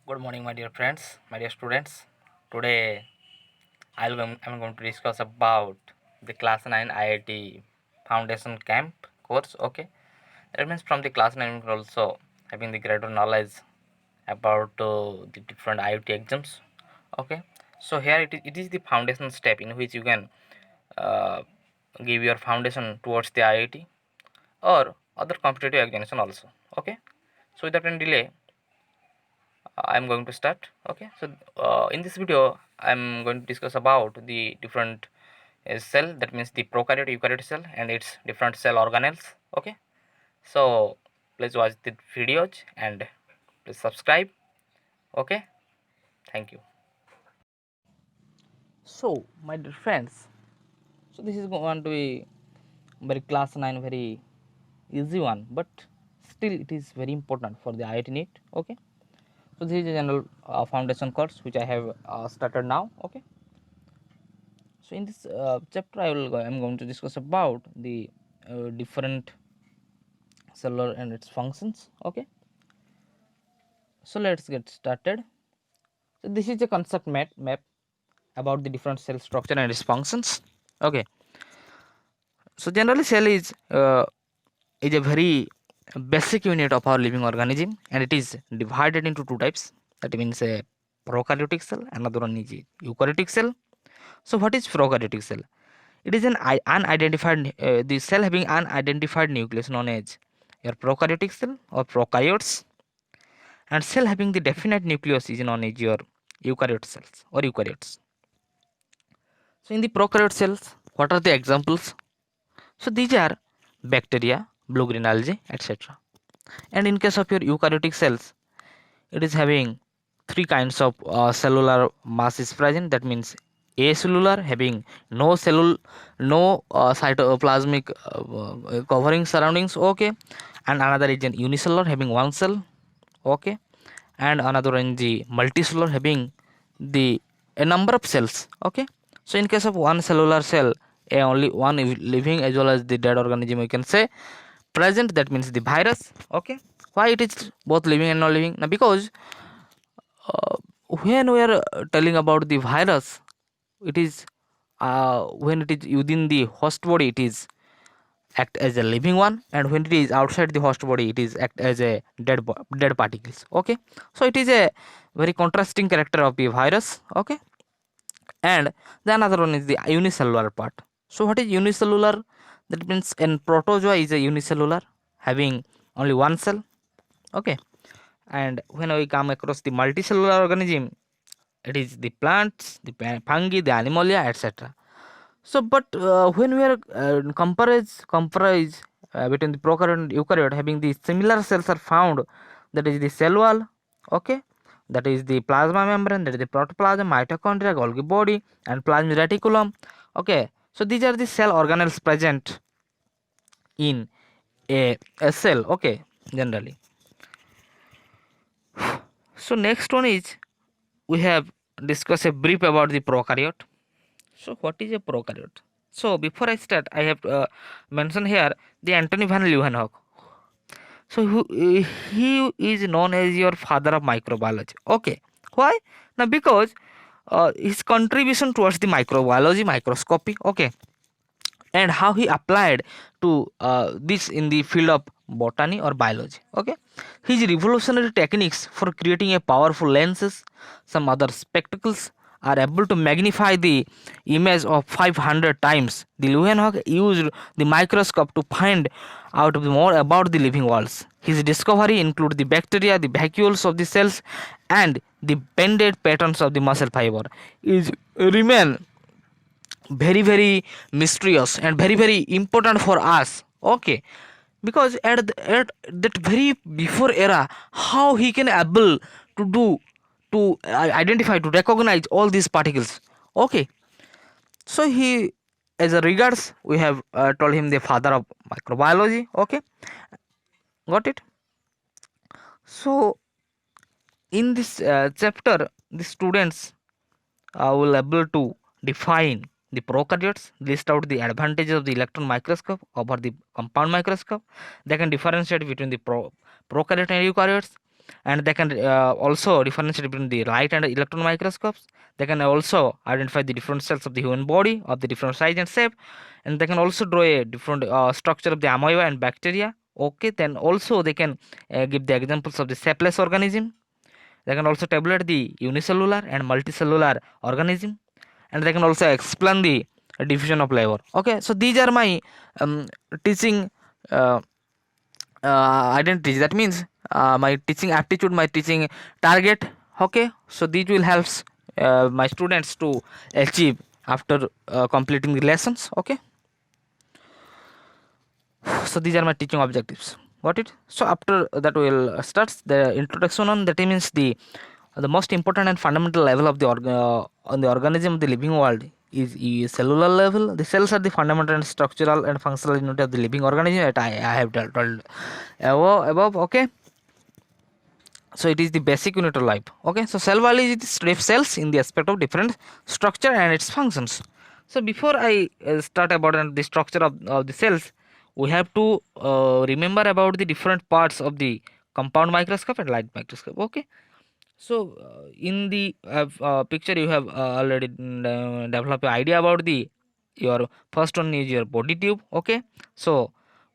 Good morning, my dear friends, my dear students. Today, I'm going to discuss about the class 9 IIT Foundation Camp course. Okay, that means from the class 9 we're also having the greater knowledge about the different IIT exams. Okay, so here it is the foundation step in which you can uh, give your foundation towards the IIT or other competitive examination also. Okay, so without any delay, I'm going to start. Okay, so in this video I'm going to discuss about the different cell, that means the prokaryote eukaryote cell and its different cell organelles. Okay, so please watch the videos and please subscribe. Okay, thank you. So my dear friends, so this is going to be very class 9 very easy one, but still it is very important for the IIT-NEET. Okay, so this is a general foundation course which I have started now. Okay, so in this chapter I'm going to discuss about the different cellular and its functions. Okay, so let's get started. So this is a concept map about the different cell structure and its functions. Okay, so generally cell is a very basic unit of our living organism, and it is divided into two types. That means a prokaryotic cell, another one is a eukaryotic cell. So what is prokaryotic cell? It is an unidentified the cell having unidentified nucleus known as your prokaryotic cell or prokaryotes, and cell having the definite nucleus is known as your eukaryote cells or eukaryotes. So in the prokaryote cells, what are the examples? So these are bacteria, blue green algae, etc. And in case of your eukaryotic cells, it is having three kinds of cellular mass is present. That means acellular, having no cytoplasmic covering surroundings. Okay, and another is an unicellular, having one cell. Okay, and another one is the multicellular, having the a number of cells. Okay, so in case of one cellular cell, only one living as well as the dead organism we can say present. That means the virus. Okay, why it is both living and non living? Now because uh, when we are telling about the virus, it is when it is within the host body, it is act as a living one, and when it is outside the host body, it is act as a dead particles. Okay, so it is a very contrasting character of the virus. Okay, and the another one is the unicellular part. So what is unicellular? That means in protozoa is a unicellular, having only one cell. Okay, and when we come across the multicellular organism, it is the plants, the fungi, the animalia, etc. So but when we are comprise between the prokaryote and eukaryote, having the similar cells are found. That is the cell wall. Okay, that is the plasma membrane, that is the protoplasm, mitochondria, Golgi body, and plasma reticulum. Okay, so these are the cell organelles present in a cell. Okay, generally. So next one is, we have discussed a brief about the prokaryote. So what is a prokaryote? So before I start, I have mentioned here the Anthony van Leeuwenhoek. So he is known as your father of microbiology. Okay, why? Now because his contribution towards the microbiology, microscopy. Okay, and how he applied to this in the field of botany or biology. Okay, his revolutionary techniques for creating a powerful lenses, some other spectacles, are able to magnify the image of 500 times. The Leeuwenhoek used the microscope to find out more about the living worlds. His discovery include the bacteria, the vacuoles of the cells, and the bended patterns of the muscle fiber. Is remain very mysterious and very important for us. Okay, because at that very before era, how he can able to do to identify, to recognize all these particles. Okay, so he, as a regards, we have told him the father of microbiology. Okay, got it. So in this chapter, the students will able to define the prokaryotes, list out the advantages of the electron microscope over the compound microscope. They can differentiate between the prokaryote and eukaryotes. and they can also differentiate between the light and electron microscopes. They can also identify the different cells of the human body of the different size and shape, and they can also draw a different structure of the amoeba and bacteria. Okay, then also they can give the examples of the shapeless organism. They can also tabulate the unicellular and multicellular organism, and they can also explain the diffusion of labor. Okay, so these are my teaching uh, identities. That means my teaching aptitude, my teaching target. Okay, so these will helps my students to achieve after completing the lessons. Okay, so these are my teaching objectives. Got it? So after that we'll start the introduction on that. Means the most important and fundamental level of the on the organism of the living world is cellular level. The cells are the fundamental and structural and functional unit of the living organism that I have told above. Okay, so it is the basic unit of life. Okay, so cell biology is the study of cells in the aspect of different structure and its functions. So before I start about the structure of the cells, we have to remember about the different parts of the compound microscope and light microscope. Okay, so in the picture you have already developed an idea about the your first one is your body tube. Okay, so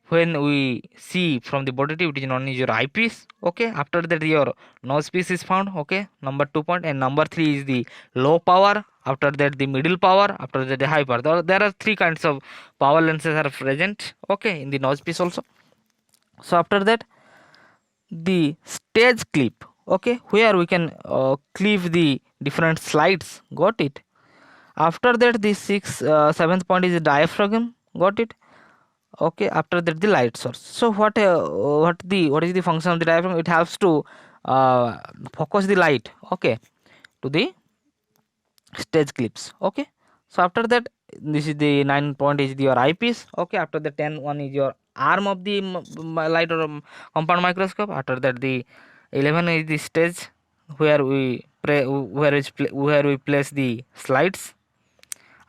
when we see from the body tube, it is known as your eyepiece. Okay, after that your nose piece is found. Okay, number 2 point, and number 3 is the low power. After that the middle power. After that the high power. There are three kinds of power lenses are present. Okay, in the nose piece also. So after that the stage clip. Okay, where we can clip the different slides. Got it? After that the seventh point is the diaphragm. Got it? Okay, after that the light source. So what is the function of the diaphragm? It helps to focus the light, okay, to the stage clips. Okay, so after that this is the 9 point is your eyepiece. Okay, after the 10 one is your arm of the light or compound microscope. After that the 11 is the stage where where we place the slides.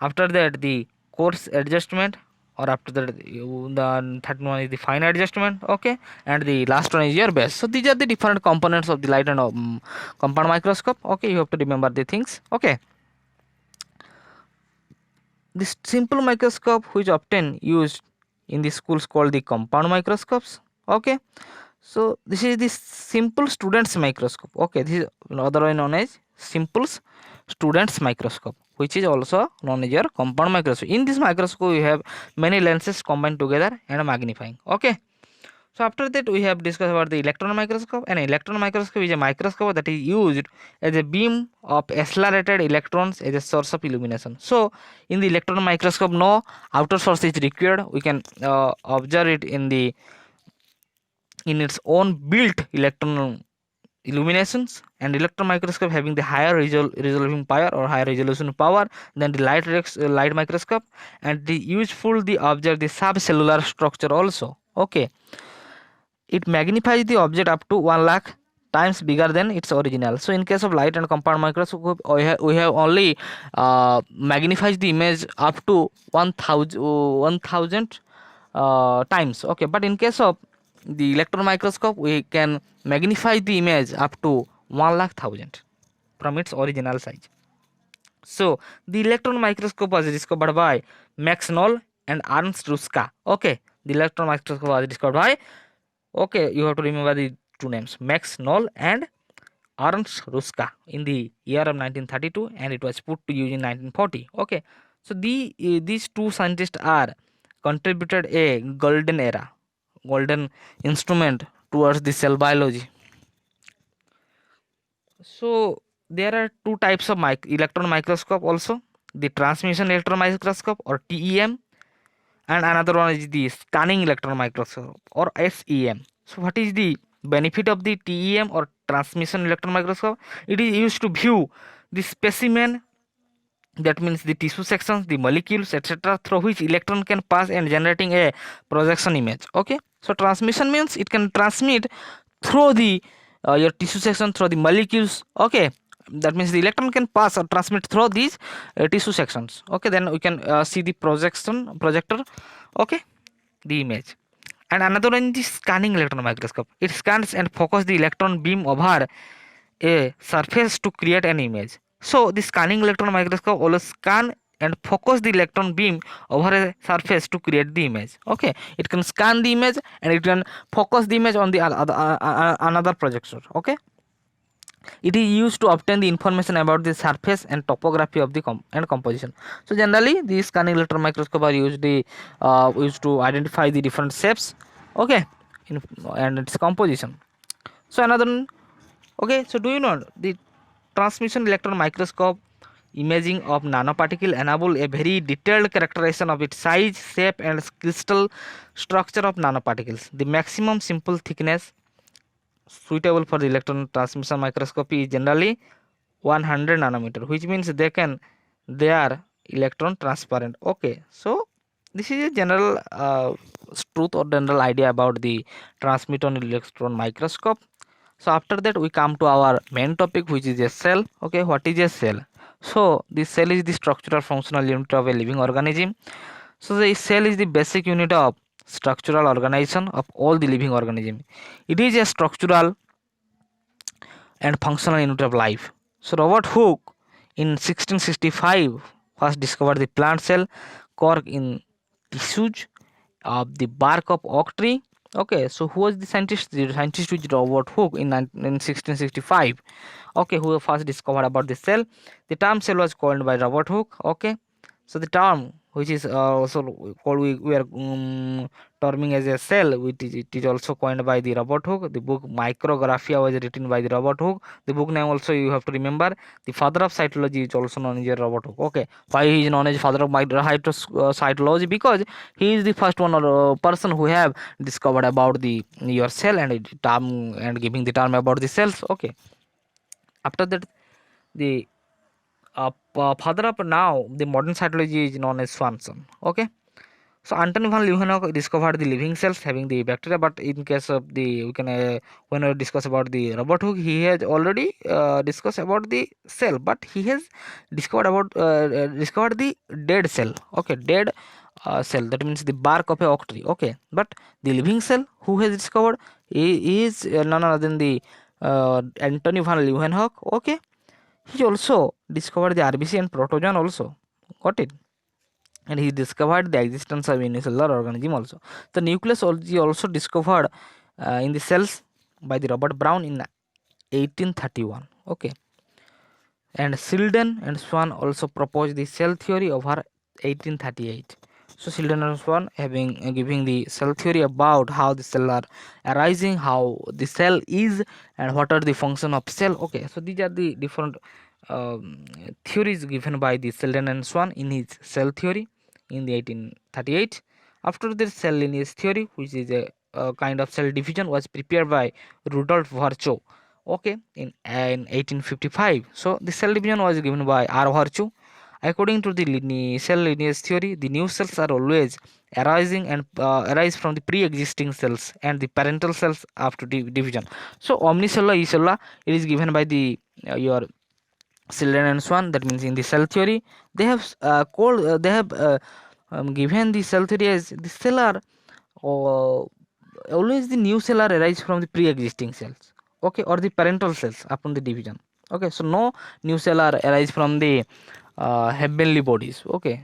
After that the coarse adjustment, or after that the third one is the fine adjustment. Okay, and the last one is your base. So these are the different components of the light and compound microscope. Okay, you have to remember the things. Okay, this simple microscope which often used in the schools called the compound microscopes. Okay, so this is the simple students microscope. Okay, this is otherwise known as simple students microscope, which is also known as your compound microscope. In this microscope we have many lenses combined together and magnifying. Okay, so after that we have discussed about the electron microscope. An electron microscope is a microscope that is used as a beam of accelerated electrons as a source of illumination. So in the electron microscope no outer source is required. We can observe it in its own built electron illuminations. And electron microscope having the higher resolving power or higher resolution power than the light microscope, and the useful the observe the subcellular structure also. Okay, it magnifies the object up to 1 lakh times bigger than its original. So in case of light and compound microscope we have only magnifies the image up to 1000 times. Okay, but in case of the electron microscope we can magnify the image up to 1,00,000 from its original size. So the electron microscope was discovered by Max Knoll and Ernst Ruska. Okay, the electron microscope was discovered by, okay, you have to remember the two names, Max Knoll and Ernst Ruska, in the year of 1932, and it was put to use in 1940. Okay, so these two scientists are contributed a golden instrument towards the cell biology. So there are two types of electron microscope also, the transmission electron microscope or TEM, and another one is the scanning electron microscope or SEM. So what is the benefit of the TEM or transmission electron microscope? It is used to view the specimen, that means the tissue sections, the molecules, etc., through which electron can pass and generating a projection image. Okay, so transmission means it can transmit through the your tissue section, through the molecules. Okay, that means the electron can pass or transmit through these tissue sections. Okay, then we can see the projector. Okay, the image. And another one is scanning electron microscope. It scans and focuses the electron beam over a surface to create an image. So the scanning electron microscope always scan and focus the electron beam over a surface to create the image. Okay, it can scan the image and it can focus the image on the another projector. Okay, it is used to obtain the information about the surface and topography of the composition. So generally the scanning electron microscope are used to identify the different shapes, okay, in, and its composition. So another one, okay, so do you know the transmission electron microscope imaging of nanoparticle enable a very detailed characterization of its size, shape and crystal structure of nanoparticles. The maximum simple thickness suitable for the electron transmission microscopy is generally 100 nanometer, which means they are electron transparent. Okay, so this is a general truth or general idea about the transmission electron microscope. So after that we come to our main topic, which is a cell. Okay, what is a cell? So the cell is the structural functional unit of a living organism. So the cell is the basic unit of structural organization of all the living organism. It is a structural and functional unit of life. So Robert Hooke in 1665 first discovered the plant cell cork in tissues of the bark of oak tree. Okay, so who was the scientist? The scientist was Robert Hooke in 1665. Okay, who first discovered about the cell. The term cell was coined by Robert Hooke. Okay, so the term which is also called we are terming as a cell, it is also coined by the Robert Hooke. The book Micrographia was written by the Robert Hooke. The book name also you have to remember. The father of cytology is also known as Robert Hooke. Okay, why he is known as father of cytology? Because he is the first one or person who have discovered about the your cell and term and giving the term about the cells. Okay, after that the father of now the modern cytology is known as Swanson. Okay, so Anthony van Leeuwenhoek discovered the living cells having the bacteria, but in case of the we can when we discuss about the Robert Hooke, he has already discussed about the cell, but he has discovered the dead cell. Okay, dead cell, that means the bark of a oak tree. Okay, but the living cell who has discovered is none other than the Anthony van Leeuwenhoek. Okay, he also discovered the RBC and protozoan also. Got it? And he discovered the existence of unicellular organism also. The nucleus also discovered in the cells by the Robert Brown in 1831. Okay, and Silden and Swan also proposed the cell theory over 1838. So Silden and Swan having giving the cell theory about how the cell are arising, how the cell is, and what are the function of cell. Okay, so these are the different theories given by the Silden and Swan in his cell theory in the 1838. After this cell lineage theory, which is a kind of cell division, was prepared by Rudolf Virchow. Okay, in 1855. So the cell division was given by R. Virchow. According to the cell lineage theory, the new cells are always arising and arise from the pre-existing cells and the parental cells after division. So omnicellular unicellular, it is given by the your Silden and Swan. That means in the cell theory they have given the cell theory as the cell are always the new cell are arise from the pre-existing cells. Okay, or the parental cells upon the division. Okay, so no new cell are arise from the heavenly bodies. Okay,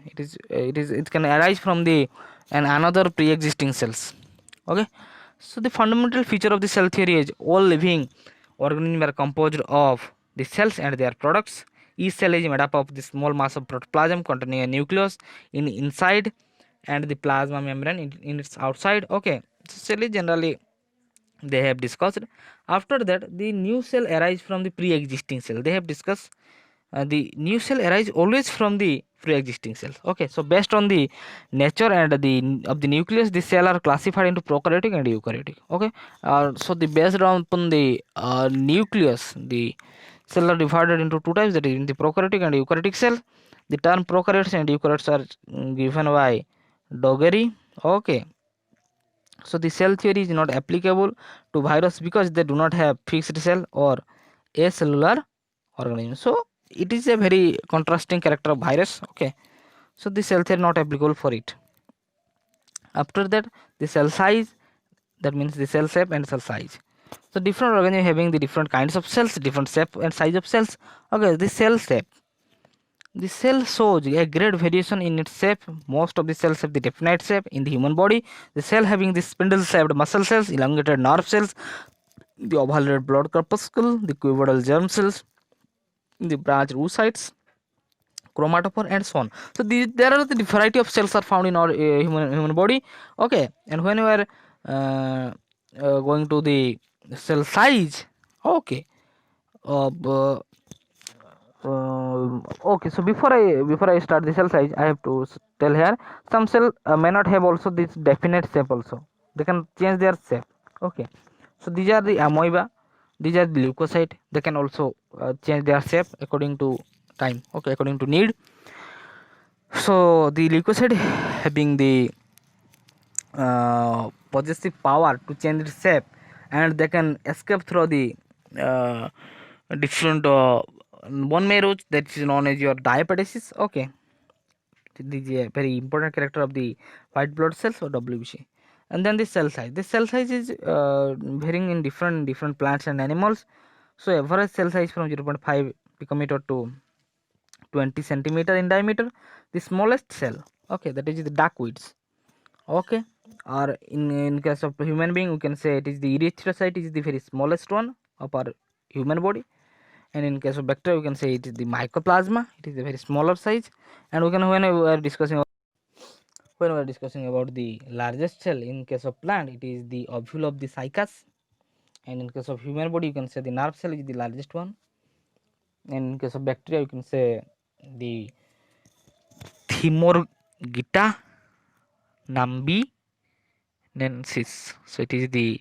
it can arise from the and another pre-existing cells. Okay, so the fundamental feature of the cell theory is all living organisms are composed of the cells and their products. Each cell is made up of the small mass of protoplasm containing a nucleus in inside and the plasma membrane in its outside. Okay, so cell is generally they have discussed. After that the new cell arise from the pre-existing cell. They have discussed the new cell arise always from the pre-existing cells. Okay, so based on the nature and the of the nucleus, the cell are classified into prokaryotic and eukaryotic. Okay, so the based upon the nucleus, the cell are divided into two types, that is in the prokaryotic and eukaryotic cell. The term prokaryotes and eukaryotes are given by Dougherty. Okay, so the cell theory is not applicable to virus because they do not have fixed cell or acellular organism. So it is a very contrasting character of virus. Okay, so the cell theory not applicable for it. After that the cell size that means the cell shape and cell size. So different organism having the different kinds of cells, different shape and size of cells. Okay, the cell shape. The cell shows a great variation in its shape. Most of the cells have the definite shape in the human body. The cell having the spindle-shaped muscle cells, elongated nerve cells, the oval red blood corpuscle, the cuboidal germ cells, the branch oocytes, chromatophore, and so on. So there are the variety of cells are found in our human body. Okay, and when we are going to the cell size, okay, uh, okay, so before I start the cell size, I have to tell here some cell may not have also this definite shape also. They can change their shape. Okay, so these are the amoeba, these are the leukocyte. They can also change their shape according to time. Okay, according to need. So the leukocyte having the possessive power to change its shape, and they can escape through the uh, different bone marrows, that is known as your diapedesis. Okay, this is a very important character of the white blood cells or WBC. And then the cell size. The cell size is varying in different plants and animals. So average cell size from 0.5 picometer to 20 centimeter in diameter. The smallest cell, okay, that is the duckweeds. Okay, or in case of human being, we can say it is the erythrocyte is the very smallest one of our human body, and in case of bacteria we can say it is the mycoplasma, it is a very smaller size. And we can, when we are discussing about the largest cell, in case of plant it is the ovule of the cycas, and in case of human body you can say the nerve cell is the largest one, and in case of bacteria you can say the Thymorgita nambiensis. So it is the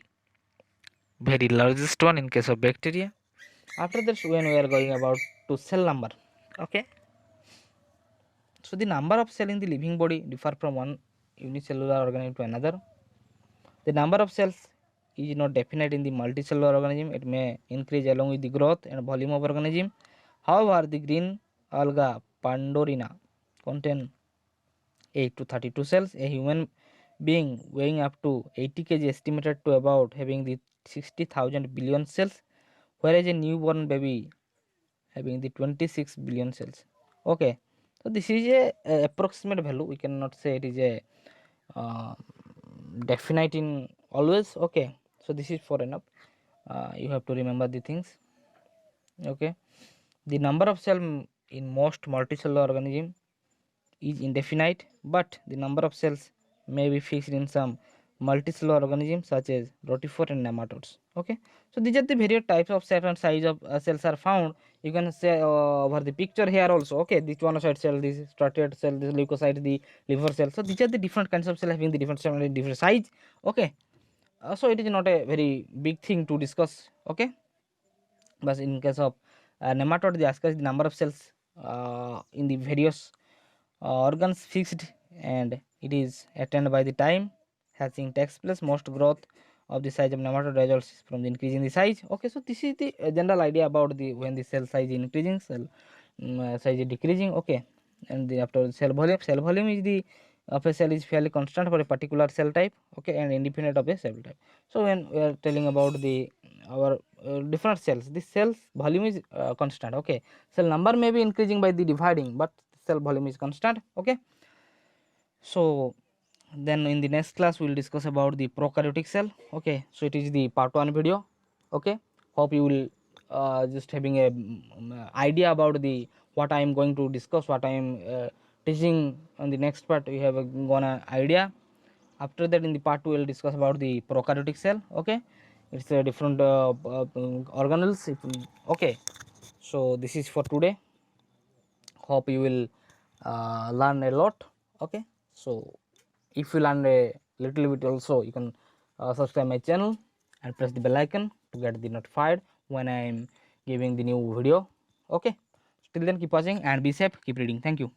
very largest one in case of bacteria. After that, when we are going about to cell number, okay, so the number of cell in the living body differ from one unicellular organism to another. The number of cells is not definite in the multicellular organism. It may increase along with the growth and volume of organism. However, the green alga pandorina contain 8 to 32 cells. A human being weighing up to 80 kg estimated to about having the 60,000 billion cells, whereas a newborn baby having the 26 billion cells. Okay, so this is a approximate value. We cannot say it is a uh, definite in always. Okay, so this is for enough. You have to remember the things. Okay, the number of cell in most multicellular organism is indefinite, but the number of cells may be fixed in some multicellular organisms such as rotifort and nematodes. Okay, so these are the various types of cell and size of cells are found. You can say over the picture here also. Okay, this monocyte cell, this striated cell, this leukocyte, the liver cell. So these are the different kinds of cell having the different cell and different size. Okay, so it is not a very big thing to discuss. Okay, but in case of nematode, they ask us the number of cells in the various organs fixed, and it is attained by the time hatching takes place. Most growth of the size of nematode results from the increasing the size. Okay, so this is the general idea about the when the cell size is increasing, cell size is decreasing. Okay, and the after cell volume is the of a cell is fairly constant for a particular cell type. Okay, and independent of a cell type. So when we are telling about the our different cells, this cells volume is constant. Okay, cell number may be increasing by the dividing, but cell volume is constant. Okay, so then in the next class we will discuss about the prokaryotic cell. Okay, so it is the part 1 video. Okay, hope you will just having a idea about the what I am going to discuss, what I am teaching on the next part. You have gone an idea. After that, in the part 2 we will discuss about the prokaryotic cell. Okay, it's a different organelles. Okay, so this is for today. Hope you will learn a lot. Okay, so if you learn a little bit also, you can subscribe my channel and press the bell icon to get the notified when I am giving the new video. Okay, till then keep watching and be safe, keep reading. Thank you.